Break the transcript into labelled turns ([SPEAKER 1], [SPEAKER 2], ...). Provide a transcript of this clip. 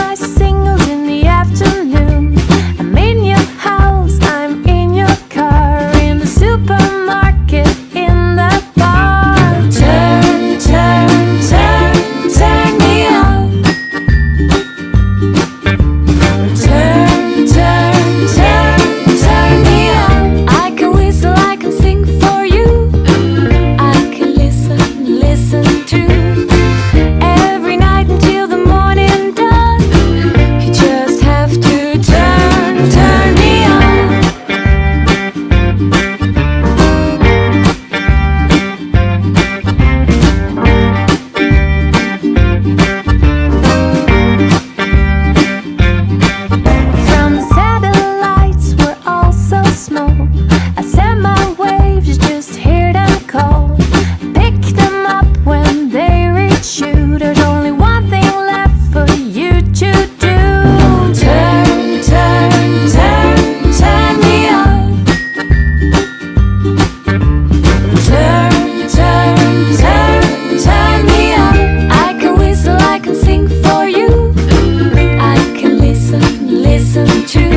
[SPEAKER 1] my singles in the afternoon. I'm in your house, I'm in your car, in the supermarket, in the bar. Turn, turn, turn, turn me on. Turn, turn, turn, turn me on. I can whistle, I can sing for you. I can listen, listen to every night until the morning dawn. You just have to turn, turn me on. From the satellites, we're all so small. I send my waves, just hear them call. Pick them up when they reach you. There's only one thing left for you to do. Turn, turn, turn, turn me on. Turn, turn, turn, turn me on. I can whistle, I can sing for you. I can listen, listen to